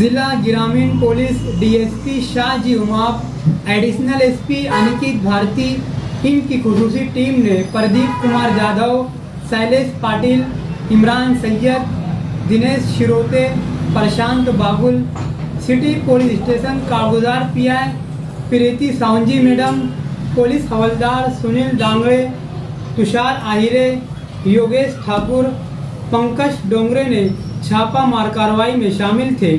जिला ग्रामीण police DSP Shahaji Umap, additional SP Aniket Bharti, इनकी खुसूसी टीम ने Pradeep Kumar Jadhav, Shailesh Patil, Imran Syed, Dinesh Shirote, Prashant Bagul, city police station कारगुजार PI Preeti Sawanji madam, police हवलदार सुनील डांगरे, तुषार आहिरे, योगेश ठाकुर, पंकज डोंगरे ने छापामार कार्रवाई में शामिल थे।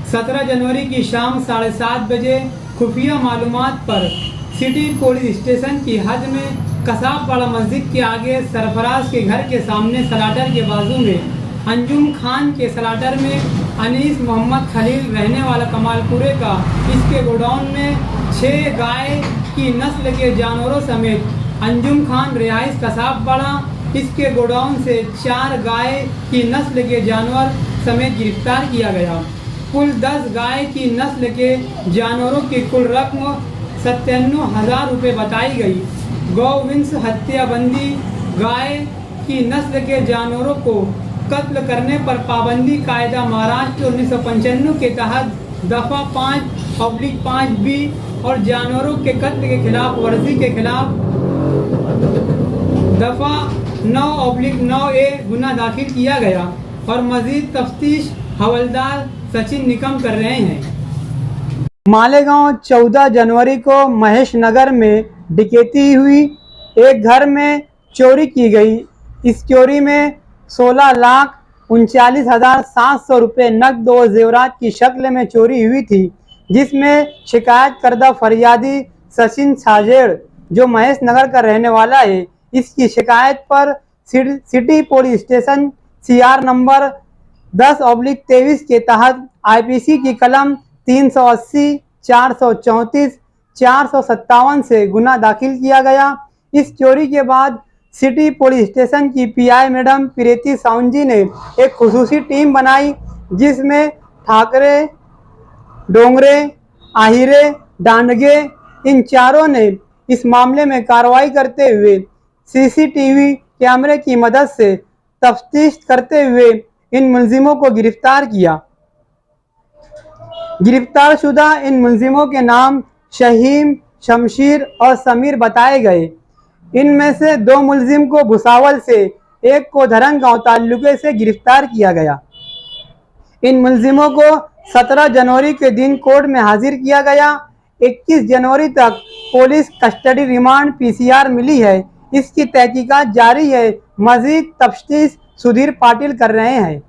17 जनवरी की शाम 7:30 बजे खुफिया मालूमात पर सिटी पुलिस स्टेशन की हद में कसाबवाड़ा मस्जिद के आगे सरफराज के घर के सामने सलाटर के बाजू में अंजुम खान के सलाटर में अनीस मोहम्मद खलील रहने वाला कमालपुरे का इसके गोडाउन में 6 गाय की नस्ल के जानवरों समेत अंजुम खान रिहाइश कसाबवाड़ा इसके गोडाउन से 4 गाय की नस्ल के जानवर समेत गिरफ्तार किया गया। कुल 10 गाय की नस्ल के जानवरों की कुल रकम 97,000 रुपये बताई गई। गौवंश हत्याबंदी, गाय की नस्ल के जानवरों को कत्ल करने पर पाबंदी कायदा महाराष्ट्र 1995 के तहत दफ़ा 5/5B और जानवरों के कत्ल के खिलाफ वर्जी के खिलाफ दफ़ा 9/9A गुना दाखिल किया गया और मजीद तफ्तीश हवलदार सचिन निकम कर रहे हैं। मालेगांव 14 जनवरी को महेश नगर में डकैती हुई। एक घर में चोरी की गई। इस चोरी में 16,39,700 रुपये नकद और जेवरात की शक्ल में चोरी हुई थी, जिसमें शिकायत करदा फरियादी सचिन छाजेड़ जो महेश नगर का रहने वाला है, इसकी शिकायत पर city police station CR number 10/23 के तहत IPC की कलम 380, 434, 457 से गुना दाखिल किया गया। इस चोरी के बाद सिटी पुलिस स्टेशन की PI मैडम प्रीति सावंजी ने एक खुसूसी टीम बनाई, जिसमें ठाकरे, डोंगरे, आहिरे, डांडगे इन चारों ने इस मामले में कार्रवाई करते हुए CCTV कैमरे की मदद से तफ्तीश करते हुए इन मुलजिमों को गिरफ्तार किया। गिरफ्तारशुदा इन मुलजिमों के नाम शहीम, शमशीर और समीर बताए गए। इनमें से 2 मुलजिम को भुसावल से, एक को धरंगांव तालुके से गिरफ्तार किया गया। इन मुलजिमों को 17 जनवरी के दिन कोर्ट में हाजिर किया गया। 21 जनवरी तक पुलिस कस्टडी रिमांड PCR मिली है। इसकी तहकीकात जारी है। मजीद तफ्तीश सुधीर पाटिल कर रहे हैं।